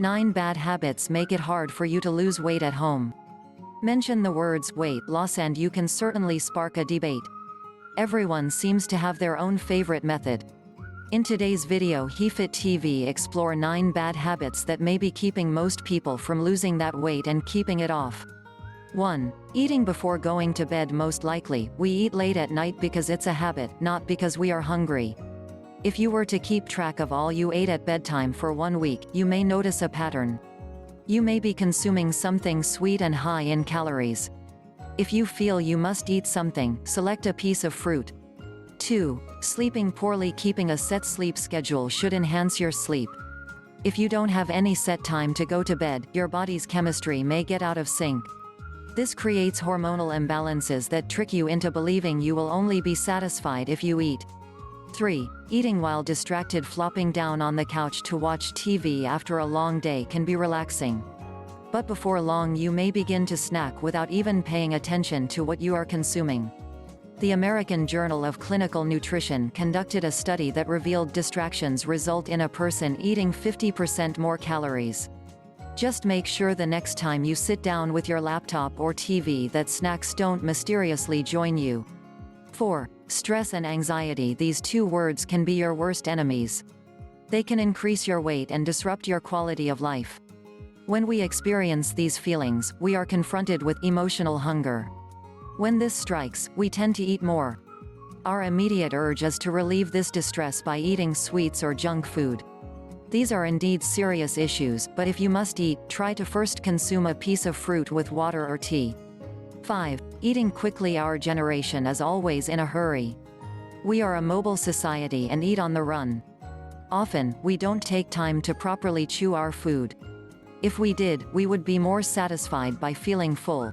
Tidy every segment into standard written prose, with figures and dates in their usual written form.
9 bad habits make it hard for you to lose weight at home. Mention the words weight loss and you can certainly spark a debate. Everyone seems to have their own favorite method. In today's video, heafittv explore 9 bad habits that may be keeping most people from losing that weight and keeping it off. 1. Eating before going to bed. Most likely, we eat late at night because it's a habit, not because we are hungry. If you were to keep track of all you ate at bedtime for 1 week, you may notice a pattern. You may be consuming something sweet and high in calories. If you feel you must eat something, select a piece of fruit. 2. Sleeping poorly. Keeping a set sleep schedule should enhance your sleep. If you don't have any set time to go to bed, your body's chemistry may get out of sync. This creates hormonal imbalances that trick you into believing you will only be satisfied if you eat. 3. Eating while distracted. Flopping down on the couch to watch TV after a long day can be relaxing. But before long you may begin to snack without even paying attention to what you are consuming. The American Journal of Clinical Nutrition conducted a study that revealed distractions result in a person eating 50% more calories. Just make sure the next time you sit down with your laptop or TV that snacks don't mysteriously join you. 4. Stress and anxiety. These 2 words can be your worst enemies. They can increase your weight and disrupt your quality of life. When we experience these feelings, we are confronted with emotional hunger. When this strikes, we tend to eat more. Our immediate urge is to relieve this distress by eating sweets or junk food. These are indeed serious issues, but if you must eat, try to first consume a piece of fruit with water or tea. 5. Eating quickly. Our generation is always in a hurry. We are a mobile society and eat on the run. Often, we don't take time to properly chew our food. If we did, we would be more satisfied by feeling full.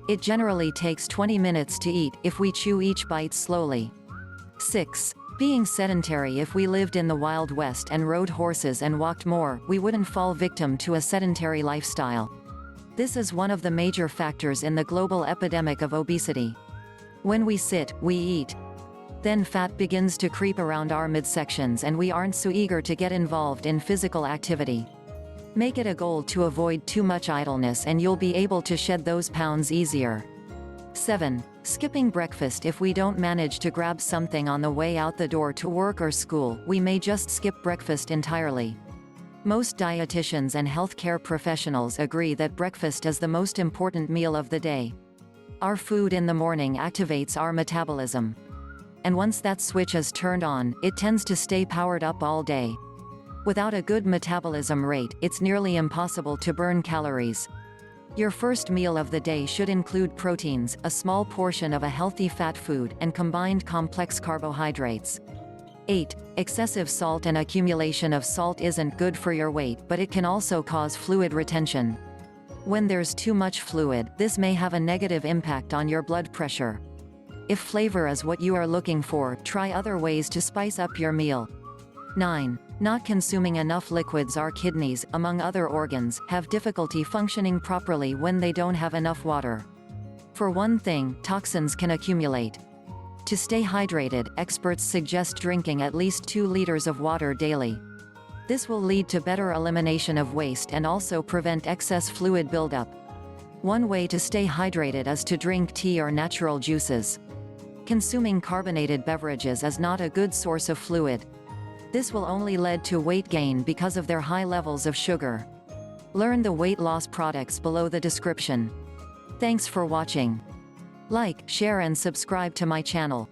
It generally takes 20 minutes to eat, if we chew each bite slowly. 6. Being sedentary. If we lived in the Wild West and rode horses and walked more, we wouldn't fall victim to a sedentary lifestyle. This is one of the major factors in the global epidemic of obesity. When we sit, we eat. Then fat begins to creep around our midsections and we aren't so eager to get involved in physical activity. Make it a goal to avoid too much idleness and you'll be able to shed those pounds easier. 7. Skipping breakfast. If we don't manage to grab something on the way out the door to work or school, we may just skip breakfast entirely. Most dietitians and healthcare professionals agree that breakfast is the most important meal of the day. Our food in the morning activates our metabolism. And once that switch is turned on, it tends to stay powered up all day. Without a good metabolism rate, it's nearly impossible to burn calories. Your first meal of the day should include proteins, a small portion of a healthy fat food, and combined complex carbohydrates. 8. Excessive salt and accumulation of salt isn't good for your weight, but it can also cause fluid retention. When there's too much fluid, this may have a negative impact on your blood pressure. If flavor is what you are looking for, try other ways to spice up your meal. 9. Not consuming enough liquids. Our kidneys, among other organs, have difficulty functioning properly when they don't have enough water. For one thing, toxins can accumulate. To stay hydrated, experts suggest drinking at least 2 liters of water daily. This will lead to better elimination of waste and also prevent excess fluid buildup. One way to stay hydrated is to drink tea or natural juices. Consuming carbonated beverages is not a good source of fluid. This will only lead to weight gain because of their high levels of sugar. Learn the weight loss products below the description. Thanks for watching. Like, share and subscribe to my channel.